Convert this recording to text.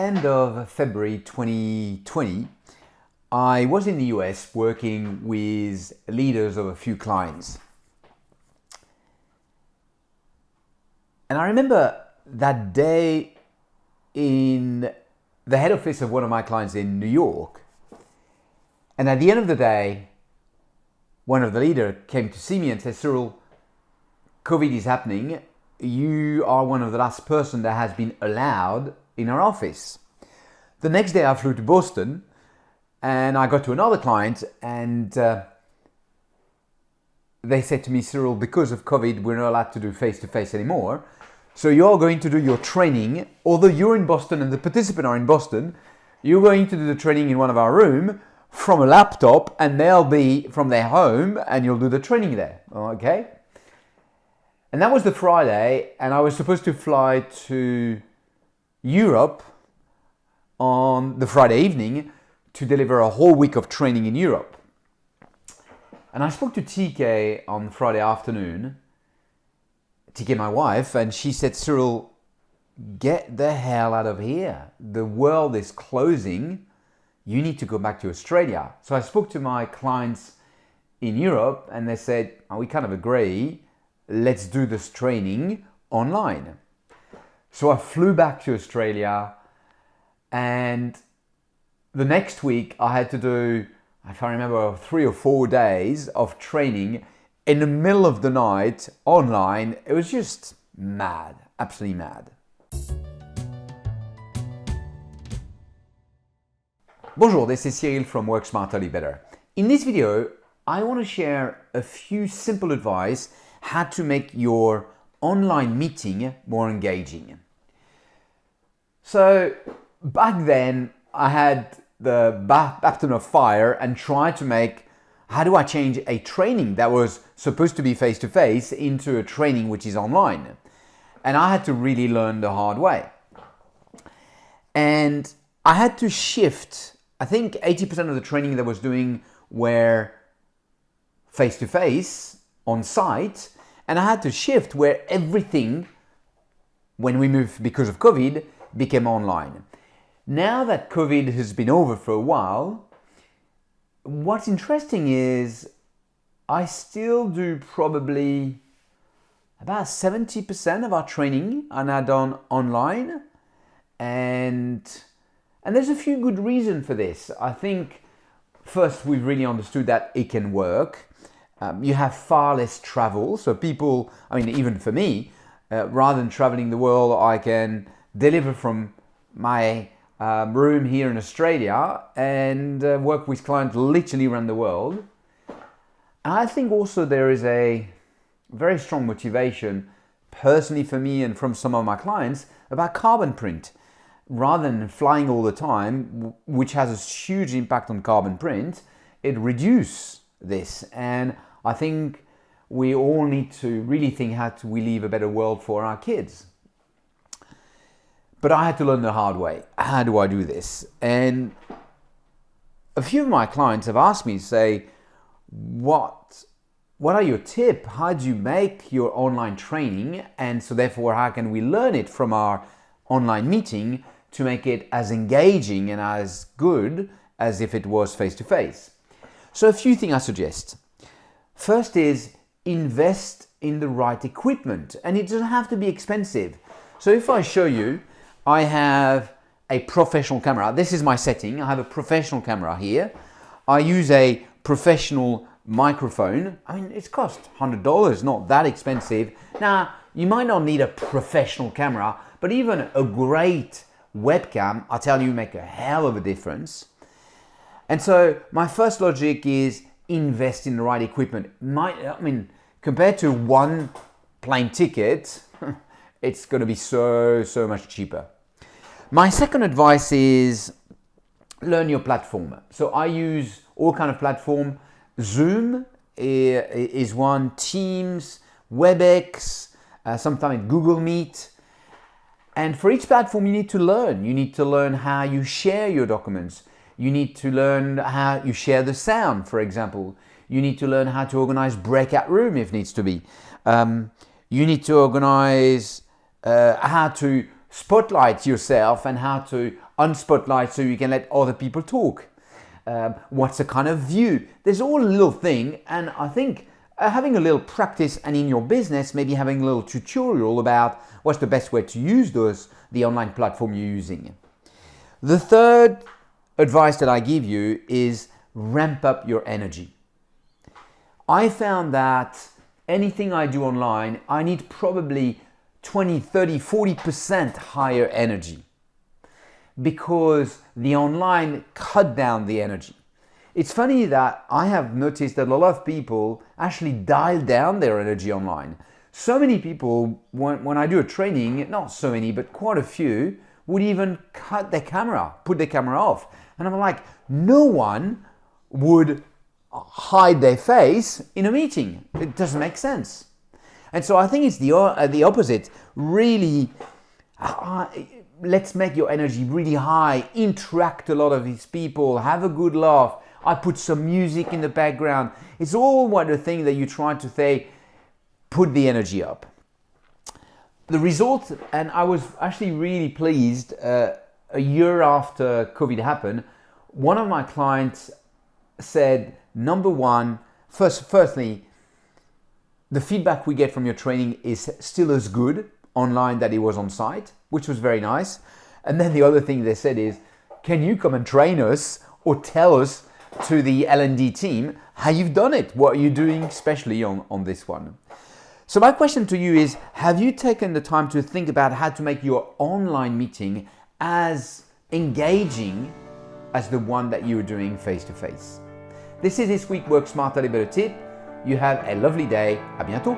end of February 2020, I was in the US working with leaders of a few clients. And I remember that day in the head office of one of my clients in New York. And at the end of the day, one of the leaders came to see me and said, Cyril, COVID is happening. You are one of the last person that has been allowed in our office. The next day I flew to Boston and I got to another client and they said to me, Cyril, because of COVID, we're not allowed to do face-to-face anymore. So you're going to do your training, although you're in Boston and the participants are in Boston, you're going to do the training in one of our rooms from a laptop and they'll be from their home and you'll do the training there, okay? And that was the Friday and I was supposed to fly to Europe on the Friday evening to deliver a whole week of training in Europe. And I spoke to TK on Friday afternoon, TK my wife, and she said, Cyril, get the hell out of here. The world is closing. You need to go back to Australia. So I spoke to my clients in Europe and they said, we kind of agree, let's do this training online. So I flew back to Australia and the next week I had to do, I can't remember, 3 or 4 days of training in the middle of the night online. It was just mad, absolutely mad. Bonjour, this is Cyril from Work Smarter, Live Better. In this video, I want to share a few simple advice how to make your online meeting more engaging. So back then, I had the baptism of fire and tried to make, how do I change a training that was supposed to be face-to-face into a training which is online? And I had to really learn the hard way. And I had to shift, I think 80% of the training that I was doing were face-to-face on site. And I had to shift where everything, when we moved because of COVID, became online. Now that COVID has been over for a while, what's interesting is I still do probably about 70% of our training are now done online. And there's a few good reasons for this. I think first we've really understood that it can work. You have far less travel. So people, even for me, rather than traveling the world, I can deliver from my room here in Australia and work with clients literally around the world. And I think also there is a very strong motivation personally for me and from some of my clients about carbon print. Rather than flying all the time, which has a huge impact on carbon print, it reduces this. And I think we all need to really think how do we leave a better world for our kids. But I had to learn the hard way. How do I do this? And a few of my clients have asked me to say, what are your tips? How do you make your online training? And so therefore, how can we learn it from our online meeting to make it as engaging and as good as if it was face-to-face? So a few things I suggest. First is invest in the right equipment, and it doesn't have to be expensive. So if I show you, I have a professional camera. This is my setting. I have a professional camera here. I use a professional microphone. It's cost $100, not that expensive. Now, you might not need a professional camera, but even a great webcam, I tell you, make a hell of a difference. And so my first logic is invest in the right equipment. Compared to one plane ticket, it's going to be so much cheaper. My second advice is learn your platform. So I use all kind of platform. Zoom is one, Teams, WebEx, sometimes Google Meet. And for each platform, you need to learn. You need to learn how you share your documents. You need to learn how you share the sound, for example. You need to learn how to organize breakout room if needs to be. You need to organize how to spotlight yourself and how to on Spotlight so you can let other people talk? What's the kind of view? There's all a little thing, and I think having a little practice, and in your business, maybe having a little tutorial about what's the best way to use the online platform you're using. The third advice that I give you is ramp up your energy. I found that anything I do online, I need probably 20, 30, 40% higher energy because the online cut down the energy. It's funny that I have noticed that a lot of people actually dial down their energy online. So many people, when I do a training, not so many, but quite a few, would even cut their camera, put their camera off. And I'm like, no one would hide their face in a meeting. It doesn't make sense. And so I think it's the opposite. Really, let's make your energy really high, interact a lot of these people, have a good laugh. I put some music in the background. It's all what the thing that you try to say, put the energy up. The result, and I was actually really pleased, a year after COVID happened, one of my clients said, number one, firstly, the feedback we get from your training is still as good online that it was on site, which was very nice. And then the other thing they said is, can you come and train us or tell us to the L&D team how you've done it? What are you doing especially on this one? So my question to you is, have you taken the time to think about how to make your online meeting as engaging as the one that you're doing face-to-face? This is This Week Work Smarter, Live Better tip. You have a lovely day. À bientôt.